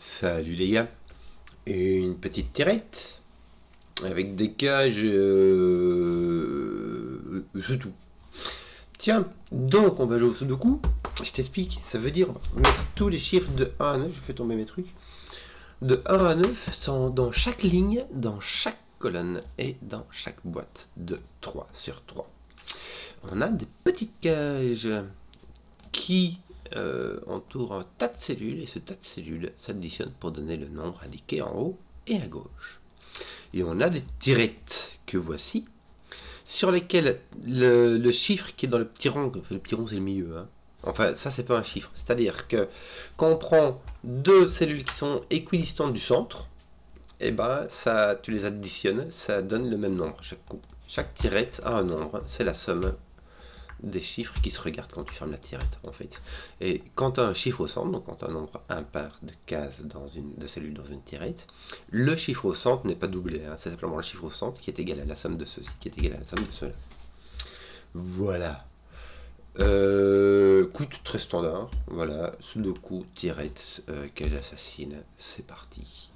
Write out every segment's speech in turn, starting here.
Salut les gars, une petite tirette avec des cages, c'est tout. Tiens, donc on va jouer au sudoku, je t'explique, ça veut dire mettre tous les chiffres de 1 à 9, je fais tomber mes trucs, de 1 à 9 sont dans chaque ligne, dans chaque colonne et dans chaque boîte de 3 sur 3. On a des petites cages qui entourent un tas de cellules et ce tas de cellules s'additionne pour donner le nombre indiqué en haut et à gauche. Et on a des tirettes que voici, sur lesquelles le chiffre qui est dans le petit rond, le petit rond c'est le milieu, hein. Enfin ça c'est pas un chiffre, c'est-à-dire que quand on prend deux cellules qui sont équidistantes du centre, et ben ça, tu les additionnes, ça donne le même nombre chaque coup. Chaque tirette a un nombre, c'est la somme des chiffres qui se regardent quand tu fermes la tirette en fait. Et quand tu as un chiffre au centre, donc quand tu as un nombre impair de cases de cellules dans une tirette, le chiffre au centre n'est pas doublé, hein, c'est simplement le chiffre au centre qui est égal à la somme de ceci, qui est égal à la somme de cela. Voilà. Coûte très standard, voilà, sudoku, tirette, cage assassine, c'est parti.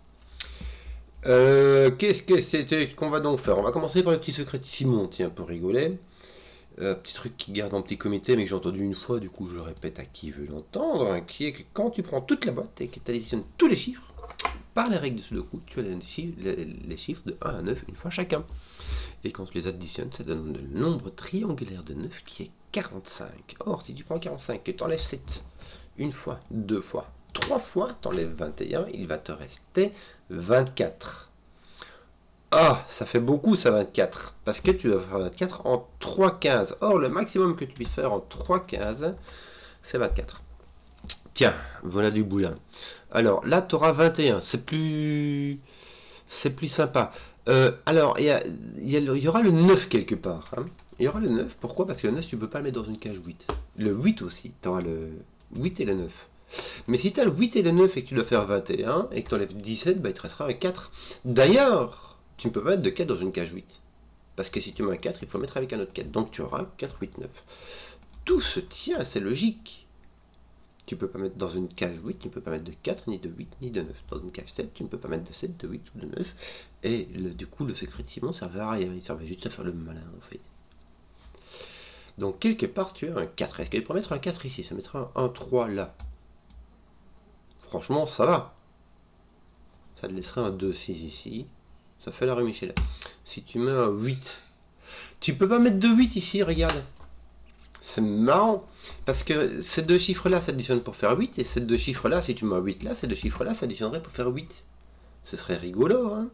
Qu'est-ce que c'était qu'on va donc faire? On va commencer par le petit secret de Simon, tiens, pour rigoler. Petit truc qui garde en petit comité, mais que j'ai entendu une fois, du coup je le répète à qui veut l'entendre, hein, qui est que quand tu prends toute la boîte et que tu additionnes tous les chiffres, par les règles de Sudoku, tu as les chiffres de 1 à 9 une fois chacun. Et quand tu les additionnes, ça donne le nombre triangulaire de 9 qui est 45. Or, si tu prends 45 et tu enlèves 7 une fois, deux fois, trois fois, tu enlèves 21, il va te rester 24. Ah, ça fait beaucoup ça 24, parce que tu dois faire 24 en 3 15. Or, le maximum que tu puisses faire en 3 15, c'est 24. Tiens, voilà du boulin. Alors là, tu auras 21, c'est plus sympa. Alors, il y aura le 9 quelque part, hein. Il y aura le 9, pourquoi? Parce que le 9, tu ne peux pas le mettre dans une cage 8. Le 8 aussi, tu auras le 8 et le 9. Mais si tu as le 8 et le 9 et que tu dois faire 21 et que tu enlèves 17, bah, il te restera un 4. D'ailleurs, tu ne peux pas mettre de 4 dans une cage 8. Parce que si tu mets un 4, il faut le mettre avec un autre 4. Donc tu auras 4, 8, 9. Tout se tient, c'est logique. Tu ne peux pas mettre dans une cage 8, tu ne peux pas mettre de 4, ni de 8, ni de 9. Dans une cage 7, tu ne peux pas mettre de 7, de 8 ou de 9. Et du coup, le secret de Simon servait à rien. Il servait juste à faire le malin, en fait. Donc quelque part, tu as un 4. Est-ce que tu pourrais mettre un 4 ici? Ça mettra un 3 là. Franchement, ça va. Ça te laisserait un 2, 6 ici. Ça fait la rue Michel. Si tu mets un 8, tu peux pas mettre de 8 ici, regarde. C'est marrant, parce que ces deux chiffres-là s'additionnent pour faire 8, et ces deux chiffres-là, si tu mets un 8 là, ces deux chiffres-là s'additionnerait pour faire 8. Ce serait rigolo, hein.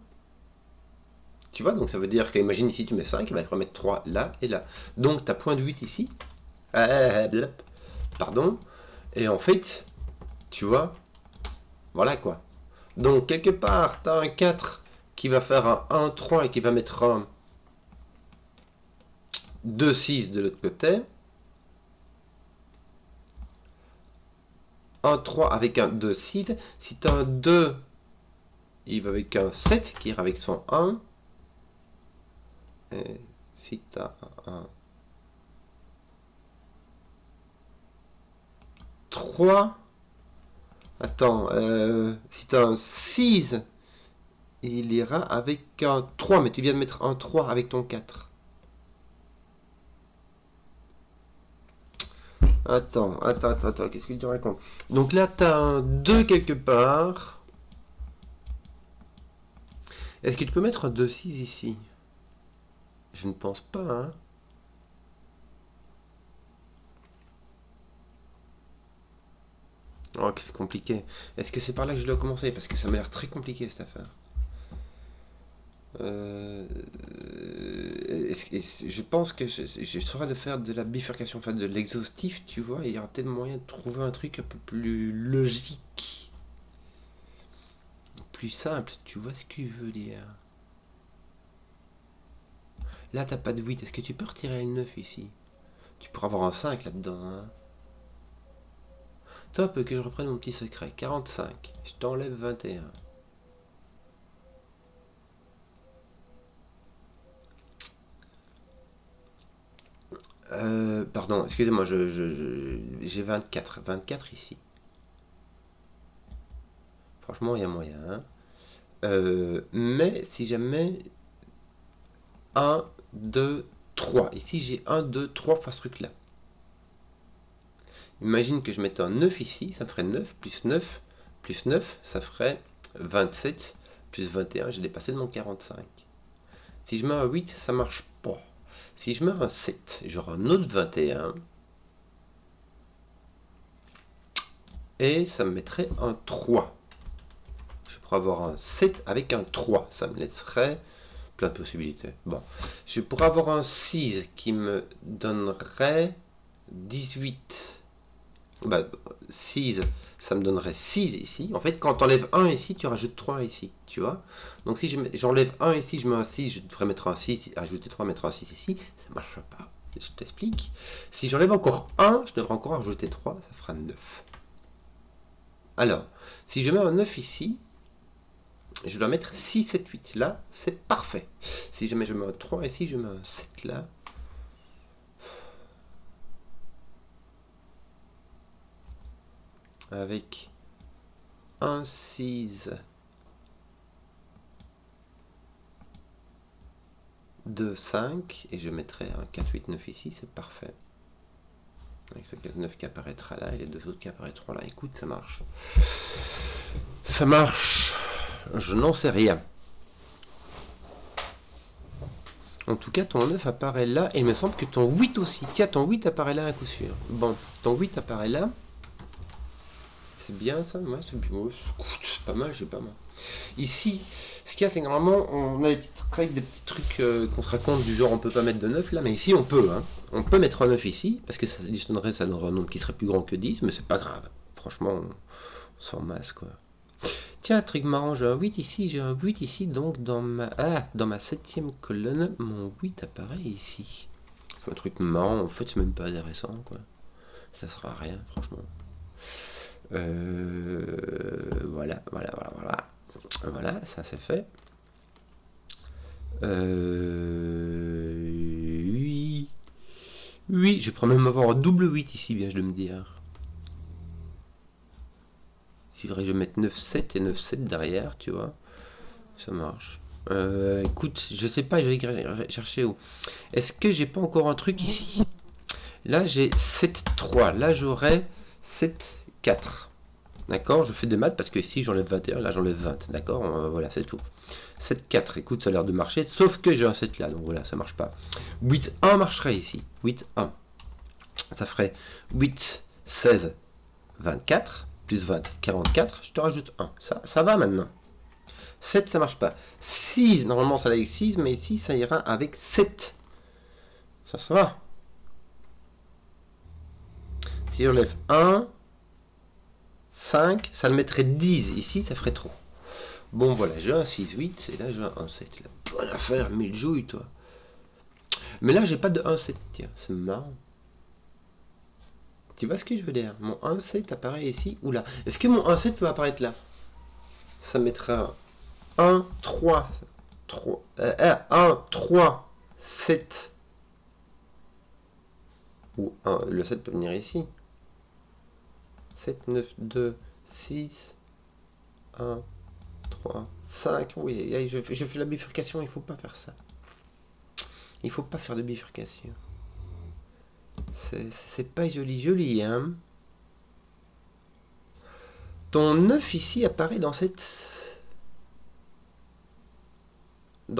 Tu vois, donc ça veut dire qu'imagine ici tu mets 5, il va falloir mettre 3 là et là. Donc tu as point de 8 ici. Pardon. Et en fait, tu vois, voilà quoi. Donc quelque part, tu as un 4 qui va faire un 1, 3 et qui va mettre un 2, 6 de l'autre côté. Un 3 avec un 2, 6. Si tu as un 2, il va avec un 7 qui ira avec son 1. Et si tu as un 3, attends, si tu as un 6, il ira avec un 3, mais tu viens de mettre un 3 avec ton 4. Attends, qu'est-ce que tu racontes? Donc là, tu as un 2 quelque part. Est-ce que tu peux mettre un 2, 6 ici? Je ne pense pas, hein. Oh, que c'est compliqué. Est-ce que c'est par là que je dois commencer? Parce que ça m'a l'air très compliqué cette affaire. Je pense que je saurais de faire de la bifurcation, enfin de l'exhaustif, tu vois, et il y aura peut-être moyen de trouver un truc un peu plus logique, plus simple, tu vois ce que je veux dire. Là, t'as pas de 8, est-ce que tu peux retirer le 9 ici? Tu pourras avoir un 5 là-dedans, hein. Top, que je reprenne mon petit secret. 45, je t'enlève 21. Pardon, excusez-moi, j'ai 24. 24 ici. Franchement, il y a moyen. Hein. Mais si jamais 1, 2, 3. Ici, j'ai 1, 2, 3 fois ce truc-là. Imagine que je mette un 9 ici, ça me ferait 9 plus 9, ça ferait 27 plus 21, j'ai dépassé de mon 45. Si je mets un 8, ça marche pas. Si je mets un 7, j'aurai un autre 21. Et ça me mettrait un 3. Je pourrais avoir un 7 avec un 3. Ça me laisserait plein de possibilités. Bon. Je pourrais avoir un 6 qui me donnerait 18. Bah, 6, ça me donnerait 6 ici. En fait, quand tu enlèves 1 ici, tu rajoutes 3 ici. Tu vois. Donc si j'enlève 1 ici, je mets un 6, je devrais mettre un 6, ajouter 3, mettre un 6 ici. Ça ne marche pas. Je t'explique. Si j'enlève encore 1, je devrais encore ajouter 3, ça fera 9. Alors, si je mets un 9 ici, je dois mettre 6, 7, 8. Là, c'est parfait. Si jamais je mets un 3 ici, je mets un 7 là. Avec un 6, 2, 5. Et je mettrai un 4, 8, 9 ici. C'est parfait. Avec ce 4, 9 qui apparaîtra là et les deux autres qui apparaîtront là. Écoute, ça marche. Ça marche. Je n'en sais rien. En tout cas, ton 9 apparaît là, et il me semble que ton 8 aussi. Tiens, ton 8 apparaît là à coup sûr. Bon, ton 8 apparaît là. C'est bien ça. Ouais, c'est bien. C'est pas mal, j'ai pas mal. Ici, ce qu'il y a, c'est que normalement, on a des petites règles, des petits trucs qu'on se raconte du genre on peut pas mettre de 9 là, mais ici on peut. Hein. On peut mettre un 9 ici, parce que ça donnerait un nombre qui serait plus grand que 10, mais c'est pas grave. Franchement, on s'en masse quoi. Tiens, truc marrant, j'ai un 8 ici, donc dans ma 7e colonne, mon 8 apparaît ici. C'est un truc marrant, en fait c'est même pas intéressant, quoi. Ça sert à rien, franchement. Voilà. Voilà, ça c'est fait. Oui. Oui, je pourrais même avoir un double 8 ici, bien je de me dire. Il faudrait que je mette 9,7 et 9,7 derrière, tu vois. Ça marche. Écoute, je sais pas, je vais chercher où. Est-ce que j'ai pas encore un truc ici? Là, j'ai 7,3. Là, j'aurais 7,4. D'accord. Je fais des maths parce que ici, j'enlève 21. Là, j'enlève 20. D'accord. Voilà, c'est tout. 7,4. Écoute, ça a l'air de marcher. Sauf que j'ai un 7 là. Donc voilà, ça marche pas. 8,1 marcherait ici. 8,1. Ça ferait 8, 16, 24. Plus 20, 44, je te rajoute 1. Ça va maintenant. 7, ça marche pas. 6, normalement ça va avec 6, mais ici ça ira avec 7. Ça va. Si j'enlève 1, 5, ça le mettrait 10. Ici, ça ferait trop. Bon, voilà, j'ai un 6, 8, et là j'ai un 7. La bonne affaire, mille jouilles, toi. Mais là, j'ai pas de 1, 7, tiens, c'est marrant. Tu vois ce que je veux dire? Mon 1,7 apparaît ici ou là. Est-ce que mon 1,7 peut apparaître là? Ça mettra 1, 3, 3, 1, 3, 7. Ou 1, le 7 peut venir ici. 7, 9, 2, 6, 1, 3, 5. Oui, je fais la bifurcation, il ne faut pas faire ça. Il ne faut pas faire de bifurcation. C'est pas joli, hein. Ton 9 ici apparaît dans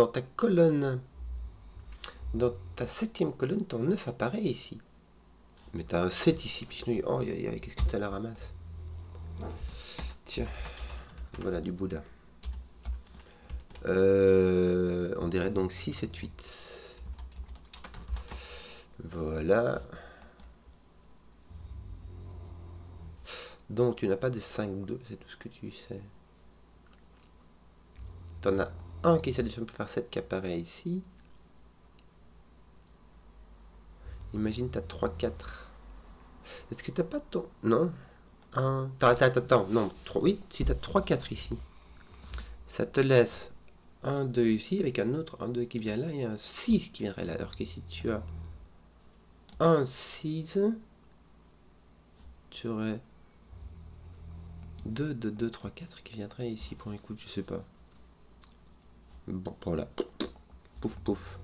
ta colonne. Dans ta 7e colonne, ton 9 apparaît ici. Mais t'as un 7 ici, Pichenouille. Oh, qu'est-ce que t'as à la ramasse? Tiens, voilà du Bouddha. On dirait donc 6, 7, 8. Voilà. Donc tu n'as pas de 5, 2, c'est tout ce que tu sais. T'en as un qui s'additionne pour faire 7 qui apparaît ici. Imagine t'as 3, 4. Est-ce que t'as pas ton... Non. Attends, non, 3, oui, si t'as 3, 4 ici. Ça te laisse 1, 2 ici, avec un autre 1, 2 qui vient là, et un 6 qui viendrait là. Alors que si tu as un 6, tu aurais 2, 2, 2, 3, 4 qui viendrait ici pour écoute, je sais pas. Bon, voilà. Pouf, pouf.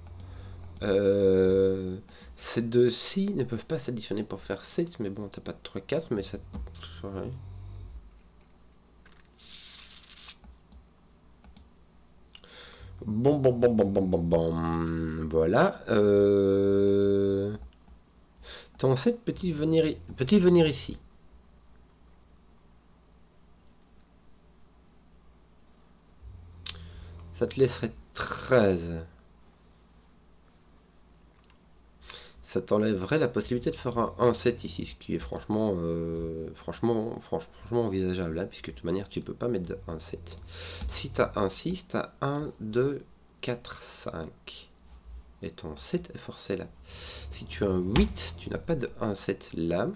Ces deux-ci ne peuvent pas s'additionner pour faire 7, mais bon, t'as pas de 3, 4, mais ça... Ouais. Bon, bon, bon, bon, bon, bon, bon. Voilà. Ton 7 peut-il venir ici? Ça te laisserait 13. Ça t'enlèverait la possibilité de faire un 1-7 ici, ce qui est franchement envisageable, hein, puisque de toute manière, tu peux pas mettre de 1-7. Si tu as un 6, tu as 1, 2, 4, 5. Et ton 7 est forcé là. Si tu as un 8, tu n'as pas de 1-7 là.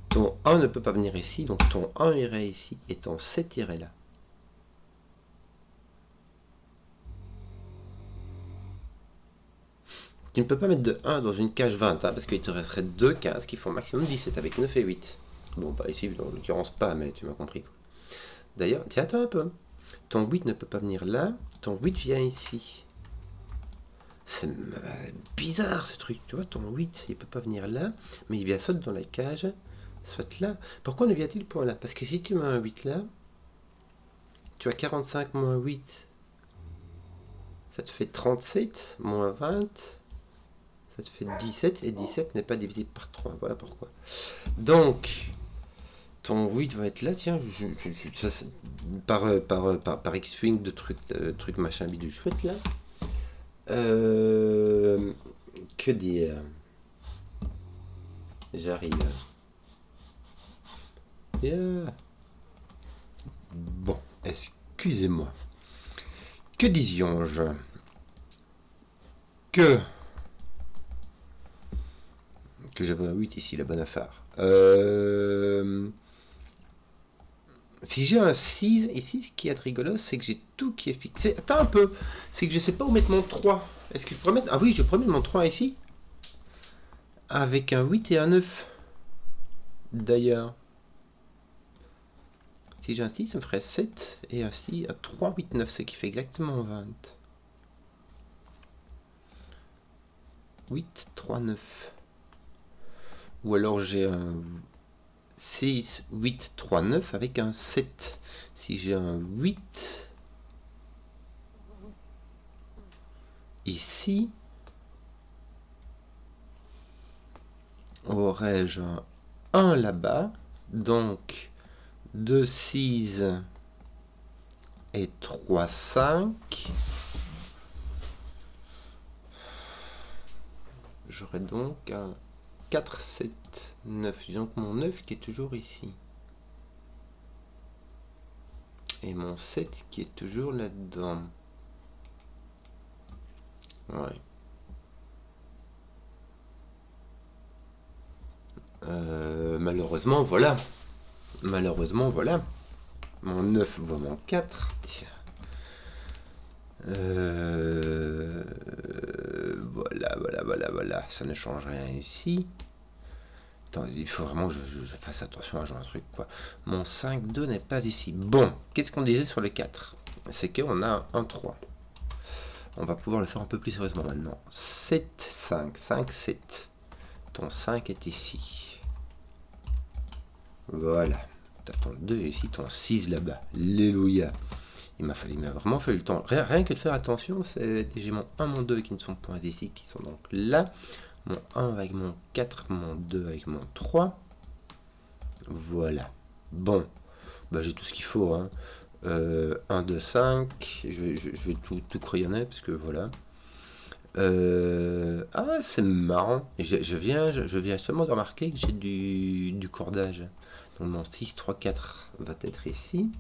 Ton 1 ne peut pas venir ici, donc ton 1 irait ici, et ton 7 irait là. Tu ne peux pas mettre de 1 dans une cage 20, hein, parce qu'il te resterait 2 cases qui font maximum 17 avec 9 et 8. Bon, bah ici, en l'occurrence pas, mais tu m'as compris. D'ailleurs, tiens, attends un peu. Ton 8 ne peut pas venir là, ton 8 vient ici. C'est bizarre ce truc, tu vois, ton 8, il peut pas venir là, mais il vient soit dans la cage, soit là. Pourquoi ne vient-il point là? Parce que si tu mets un 8 là, tu as 45 moins 8, ça te fait 37, moins 20, ça te fait 17, et 17 n'est pas divisible par 3, voilà pourquoi. Donc, ton 8 va être là, tiens, ça, par X-Swing de trucs machin bidule chouette là. Que dire? J'arrive. Yeah. Bon, excusez-moi. Que disions-je? Que j'avais un 8 ici, la bonne affaire. Si j'ai un 6 ici, ce qui est rigolo, c'est que j'ai tout qui est fixé. Attends un peu, c'est que je sais pas où mettre mon 3. Est-ce que je pourrais mettre... Ah oui, je pourrais mettre mon 3 ici. Avec un 8 et un 9. D'ailleurs. Si j'ai un 6, ça me ferait 7. Et un 6, un 3, 8, 9, ce qui fait exactement 20. 8, 3, 9. Ou alors j'ai un 6, 8, 3, 9 avec un 7. Si j'ai un 8 ici, aurais-je un 1 là-bas. Donc 2, 6 et 3, 5. J'aurais donc un 4, 7, 9. Donc mon 9 qui est toujours ici. Et mon 7 qui est toujours là-dedans. Ouais. Malheureusement, voilà. Malheureusement, voilà. Mon 9 voit mon 4. Tiens. Voilà. Ça ne change rien ici. Attends, il faut vraiment que je fasse attention à genre un truc, quoi. Mon 5, 2 n'est pas ici. Bon, qu'est-ce qu'on disait sur le 4? C'est qu'on a un 3. On va pouvoir le faire un peu plus sérieusement maintenant. 7, 5, 5, 7. Ton 5 est ici. Voilà. T'as ton 2 ici, ton 6 là-bas. Alléluia. Il m'a vraiment fallu le temps. Rien que de faire attention, j'ai mon 1, mon 2 qui ne sont point ici, qui sont donc là. Mon 1 avec mon 4, mon 2 avec mon 3. Voilà. Bon. Bah, j'ai tout ce qu'il faut. Hein. 1, 2, 5. Je vais tout crayonner parce que voilà. Ah, c'est marrant. Je viens seulement de remarquer que j'ai du cordage. Donc mon 6, 3, 4 va être ici.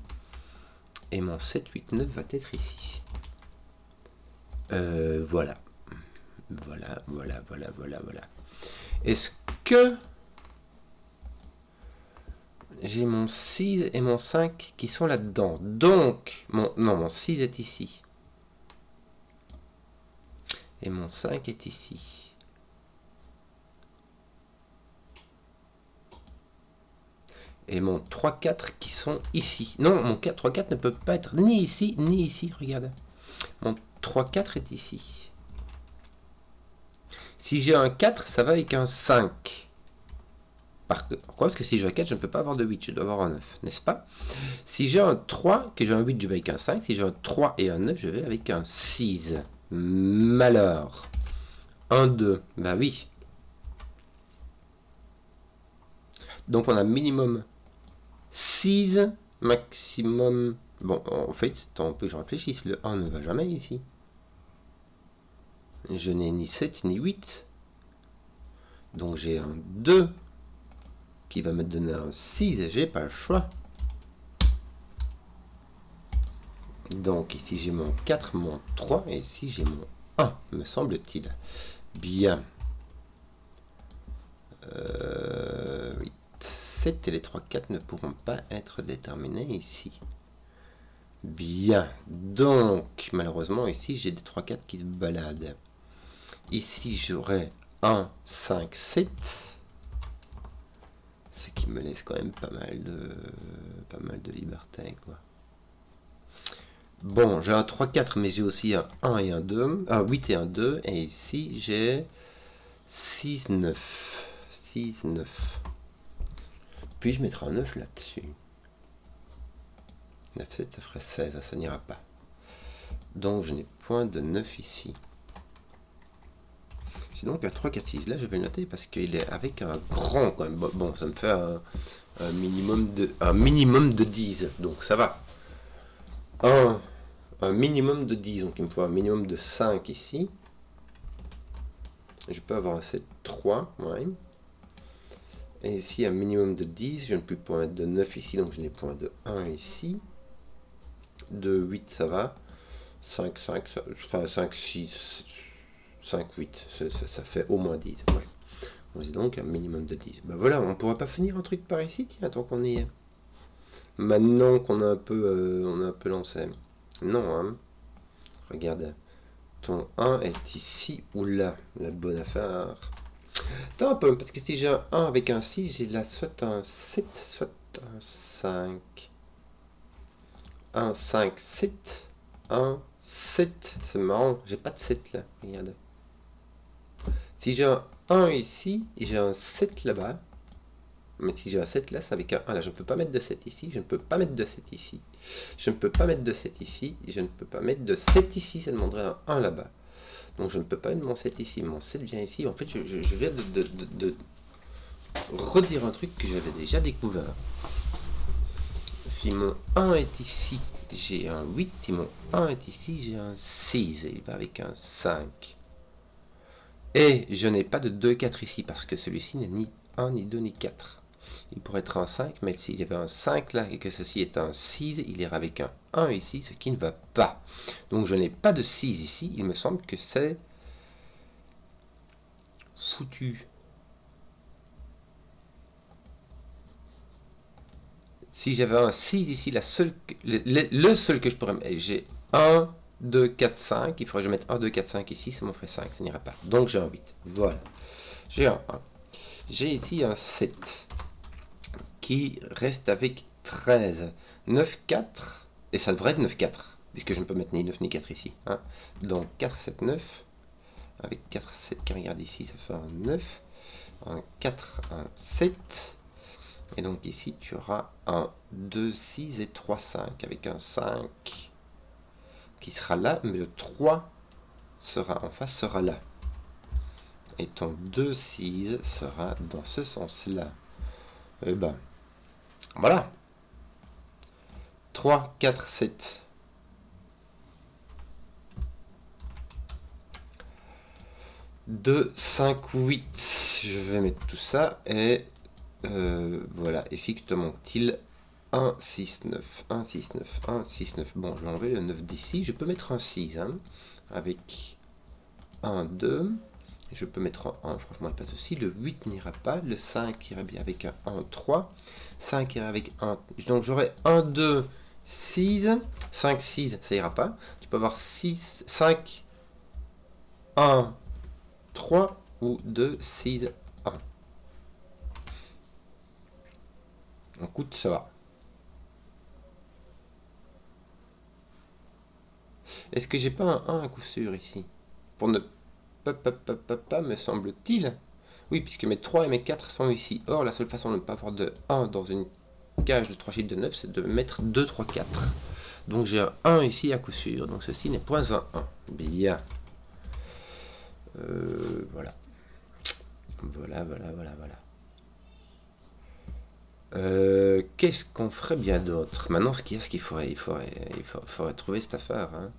Et mon 7, 8, 9 va être ici. Voilà. Voilà. Est-ce que j'ai mon 6 et mon 5 qui sont là-dedans? Donc, mon 6 est ici. Et mon 5 est ici. et mon 3-4 qui sont ici. Non, mon 3-4 ne peut pas être ni ici, ni ici, regarde. Mon 3-4 est ici. Si j'ai un 4, ça va avec un 5. Pourquoi? Parce que si j'ai un 4, je ne peux pas avoir de 8, je dois avoir un 9, n'est-ce pas? Si j'ai un 3, que j'ai un 8, je vais avec un 5. Si j'ai un 3 et un 9, je vais avec un 6. Malheur. 1, 2, bah oui. Donc on a minimum 6, maximum... Bon, en fait, tant peu que je réfléchisse, le 1 ne va jamais ici. Je n'ai ni 7 ni 8. Donc j'ai un 2 qui va me donner un 6 et j'ai pas le choix. Donc ici j'ai mon 4, mon 3 et ici j'ai mon 1, me semble-t-il. Bien. 8, 7 et les 3, 4 ne pourront pas être déterminés ici. Bien. Donc, malheureusement, ici j'ai des 3, 4 qui se baladent. Ici j'aurai 1, 5, 7. Ce qui me laisse quand même pas mal de liberté, quoi. Bon, j'ai un 3, 4, mais j'ai aussi un 1 et un 2. Un 8 et un 2. Et ici, j'ai 6, 9. 6, 9. Puis je mettrai un 9 là-dessus. 9, 7, ça ferait 16. Ça n'ira pas. Donc, je n'ai point de 9 ici. Sinon, donc, un 3, 4, 6. Là, je vais le noter parce qu'il est avec un grand, quand même. Bon, ça me fait un minimum de 10. Donc, ça va. Un minimum de 10, donc il me faut un minimum de 5 ici. Je peux avoir un 7, 3, ouais. Et ici un minimum de 10, je ne peux pas mettre de 9 ici, donc je n'ai point de 1 ici. De 8, ça va. 5, 5, enfin 5, 6, 5, 8, ça fait au moins 10, ouais. On dit donc un minimum de 10. Ben voilà, on pourrait pas finir un truc par ici, tiens, tant qu'on y est. Maintenant qu'on a un peu lancé. Non, hein. Regarde, ton 1 est ici ou là, la bonne affaire. Attends un peu, parce que si j'ai un 1 avec un 6, j'ai là soit un 7, soit un 5. 1, 5, 7. 1, 7. C'est marrant, j'ai pas de 7 là, regarde. Si j'ai un 1 ici, j'ai un 7 là-bas. Mais si j'ai un 7 là, c'est avec un 1 là. Je ne peux pas mettre de 7 ici, je ne peux pas mettre de 7 ici. Je ne peux pas mettre de 7 ici, je ne peux pas mettre de 7 ici, ça demanderait un 1 là-bas. Donc je ne peux pas mettre mon 7 ici, mon 7 vient ici. En fait, je viens de redire un truc que j'avais déjà découvert. Si mon 1 est ici, j'ai un 8. Si mon 1 est ici, j'ai un 6. Et il va avec un 5. Et je n'ai pas de 2, 4 ici, parce que celui-ci n'est ni 1, ni 2, ni 4. Il pourrait être un 5, mais s'il y avait un 5 là, et que ceci est un 6, il ira avec un 1 ici, ce qui ne va pas. Donc je n'ai pas de 6 ici, il me semble que c'est foutu. Si j'avais un 6 ici, le seul que je pourrais mettre, j'ai 1, 2, 4, 5, il faudrait que je mette 1, 2, 4, 5 ici, ça m'en ferait 5, ça n'ira pas. Donc j'ai un 8, voilà. J'ai un 1. J'ai ici un 7, qui reste avec 13. 9, 4, et ça devrait être 9, 4, puisque je ne peux mettre ni 9 ni 4 ici. Hein. Donc 4, 7, 9, avec 4, 7 qui regarde ici, ça fait un 9, un 4, un 7, et donc ici tu auras un 2, 6 et 3, 5, avec un 5 qui sera là, mais le 3 sera en face, sera là. Et ton 2, 6 sera dans ce sens-là. Et ben, voilà. 3, 4, 7. 2, 5, 8. Je vais mettre tout ça et voilà. Ici, que te manque-t-il? 1, 6, 9. 1, 6, 9. 1, 6, 9. Bon, je vais enlever le 9 d'ici. Je peux mettre un 6 hein, avec 1, 2. Je peux mettre un 1, franchement, il n'y a pas de souci. Le 8 n'ira pas. Le 5 ira bien avec un 1, 3. 5 ira avec 1. Donc j'aurai 1, 2, 6. 5, 6, ça ira pas. Tu peux avoir 6, 5, 1, 3 ou 2, 6, 1. Écoute, ça va. Est-ce que j'ai pas un 1 à coup sûr ici? Pour ne pas, me semble-t-il. Oui, puisque mes 3 et mes 4 sont ici. Or, la seule façon de ne pas avoir de 1 dans une cage de 3 chiffres de 9, c'est de mettre 2, 3, 4. Donc j'ai un 1 ici à coup sûr. Donc ceci n'est point un 1. Bien. Voilà. Voilà. Qu'est-ce qu'on ferait bien d'autre? Maintenant, ce qu'il faudrait, faudrait trouver cette affaire. Hein.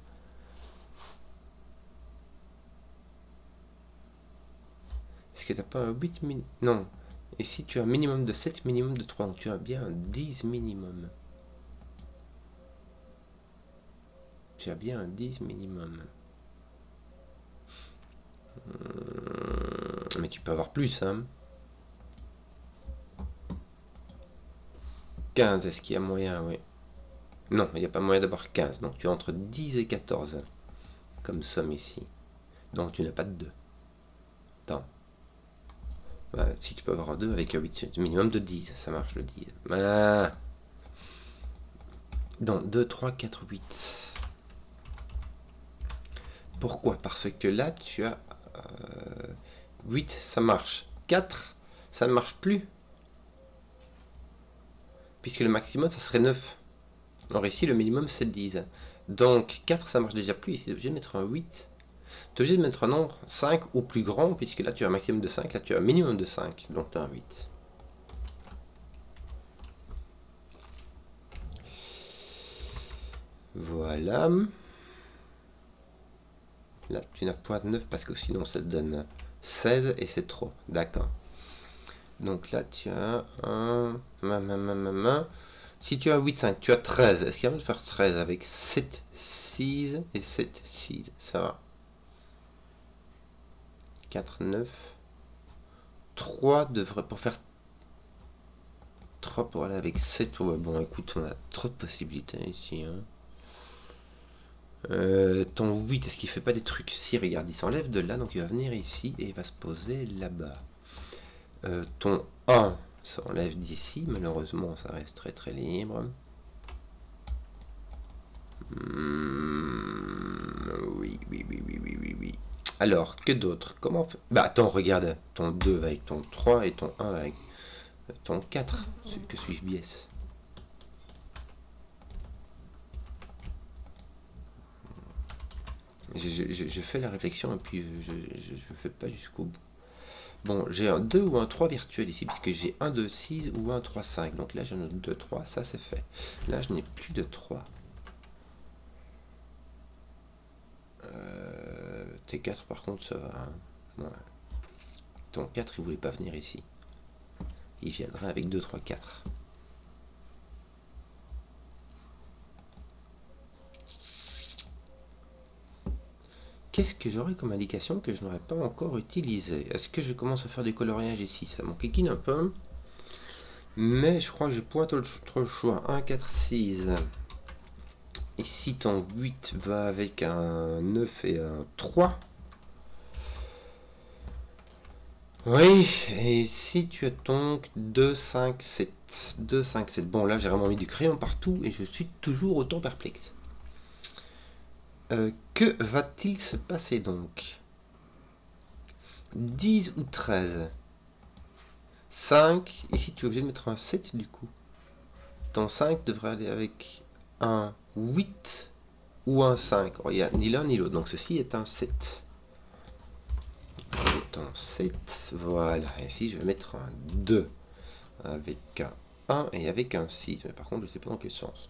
Est-ce que t'as pas un 8 min... Non. Et si tu as un minimum de 7, minimum de 3, donc tu as bien un 10 minimum. Tu as bien un 10 minimum. Mais tu peux avoir plus, hein. 15, est-ce qu'il y a moyen? Oui. Non, il n'y a pas moyen d'avoir 15. Donc tu as entre 10 et 14 comme somme ici. Donc tu n'as pas de 2. Attends. Bah, si tu peux avoir 2 avec un 8, minimum de 10, ça marche le 10. Ah. Donc 2, 3, 4, 8. Pourquoi? Parce que là, tu as 8, ça marche. 4, ça ne marche plus. Puisque le maximum, ça serait 9. Or ici, le minimum, c'est 10. Donc 4, ça marche déjà plus. Ici, tu es obligé de mettre un 8. Tu es obligé de mettre un nombre 5 ou plus grand, puisque là, tu as un maximum de 5. Là, tu as un minimum de 5. Donc tu as un 8. Voilà. Là, tu n'as point 9 parce que sinon, ça te donne 16 et c'est trop. D'accord. Donc là, tu as un... Si tu as 8, 5, tu as 13. Est-ce qu'il y a moyen de faire 13 avec 7, 6 et 7, 6? Ça va. 4, 9. 3 devrait... Pour faire 3 pour aller avec 7. Ouais, bon, écoute, on a trop de possibilités ici. Hein. Ton 8, est-ce qu'il fait pas des trucs? Si, regarde, il s'enlève de là, donc il va venir ici et il va se poser là-bas. Ton 1 s'enlève d'ici, malheureusement, ça reste très très libre. Oui. Alors, que d'autre? Comment faire? Bah attends, regarde, ton 2 va avec ton 3 et ton 1 avec ton 4. Que suis-je biais? Je fais la réflexion et puis je fais pas jusqu'au bout. Bon, j'ai un 2 ou un 3 virtuel ici, puisque j'ai un 2, 6 ou un 3, 5. Donc là, j'ai un 2, 3, ça c'est fait. Là, je n'ai plus de 3. T4 par contre, ça va. Hein. Ouais. Ton 4, il voulait pas venir ici. Il viendrait avec 2, 3, 4. Qu'est-ce que j'aurais comme indication que je n'aurais pas encore utilisé? Est-ce que je commence à faire du coloriage ici? Ça m'enquiquine un peu. Mais je crois que j'ai point d'autre choix. 1, 4, 6. Ici, ton 8 va avec un 9 et un 3. Oui, et ici tu as donc 2, 5, 7. 2, 5, 7. Bon, là j'ai vraiment mis du crayon partout et je suis toujours autant perplexe. Que va-t-il se passer donc? 10 ou 13? 5. Ici tu es obligé de mettre un 7 du coup. Ton 5 devrait aller avec un 8 ou un 5. Oh, il n'y a ni l'un ni l'autre. Donc ceci est un 7. C'est un 7. Voilà. Et ici je vais mettre un 2. Avec un 1 et avec un 6. Mais par contre je ne sais pas dans quel sens.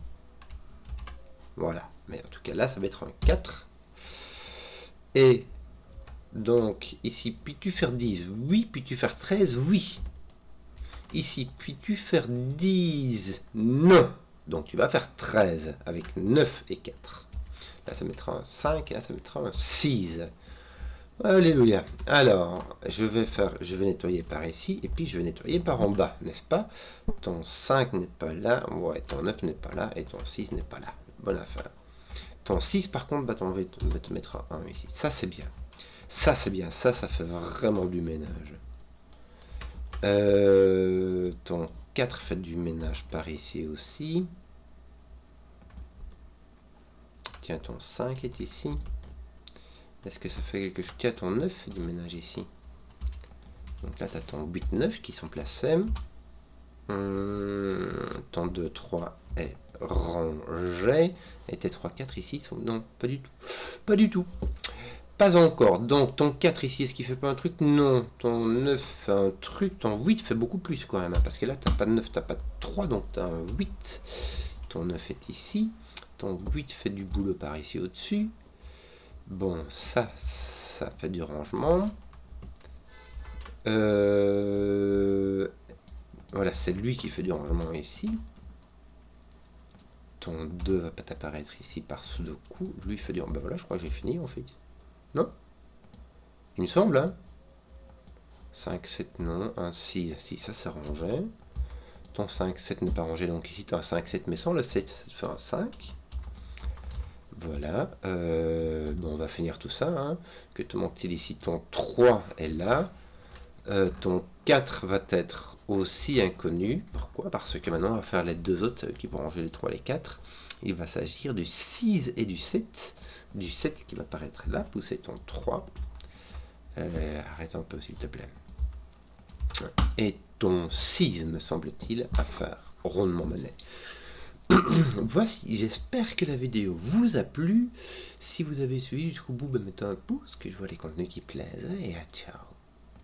Voilà. Mais en tout cas là ça va être un 4. Et donc ici, puis-tu faire 10? Oui. Puis-tu faire 13? Oui. Ici, puis-tu faire 10? Non. Donc tu vas faire 13 avec 9 et 4. Là ça mettra un 5 et là ça mettra un 6. Alléluia. Alors, je vais nettoyer par ici et puis je vais nettoyer par en bas, n'est-ce pas? Ton 5 n'est pas là, ouais, ton 9 n'est pas là et ton 6 n'est pas là. Bonne affaire. Ton 6 par contre, bah, on va te mettre un 1 ici. Ça c'est bien. Ça c'est bien. Ça fait vraiment du ménage. Ton 4 fait du ménage par ici aussi. Tiens, ton 5 est ici. Est-ce que ça fait quelque chose? Tiens, ton 9 fait du ménage ici. Donc là, tu as ton 8, 9 qui sont placés. Ton 2, 3 est rangé. Et tes 3, 4 ici sont... Non, pas du tout. Pas du tout. Pas encore. Donc ton 4 ici, est-ce qu'il fait pas un truc? Non. Ton 9 fait un truc. Ton 8 fait beaucoup plus quand même. Hein, parce que là, tu n'as pas de 9, tu n'as pas de 3. Donc tu as un 8. Ton 9 est ici. Ton 8 fait du boulot par ici au-dessus. Bon, ça fait du rangement. Voilà, c'est lui qui fait du rangement ici. Ton 2 va pas t'apparaître ici par Sudoku. Lui fait du... Ben voilà, je crois que j'ai fini en fait. Non? Il me semble, hein? 5, 7, non. 1, 6, si, ça c'est rangé. Ton 5, 7 n'est pas rangé, donc ici tu as un 5, 7, mais sans le 7, ça te fait un 5. Voilà. Bon, on va finir tout ça. Hein. Que te manque-t-il ici? Ton 3 est là. Ton 4 va être aussi inconnu. Pourquoi? Parce que maintenant on va faire les deux autres qui vont ranger les 3 et les 4. Il va s'agir du 6 et du 7. Du 7 qui va apparaître là, pousser ton 3. Arrête un peu s'il te plaît. Et ton 6 me semble-t-il à faire rondement monnaie. Voici, j'espère que la vidéo vous a plu. Si vous avez suivi jusqu'au bout, mettez un pouce, que je vois les contenus qui plaisent. Et à ciao.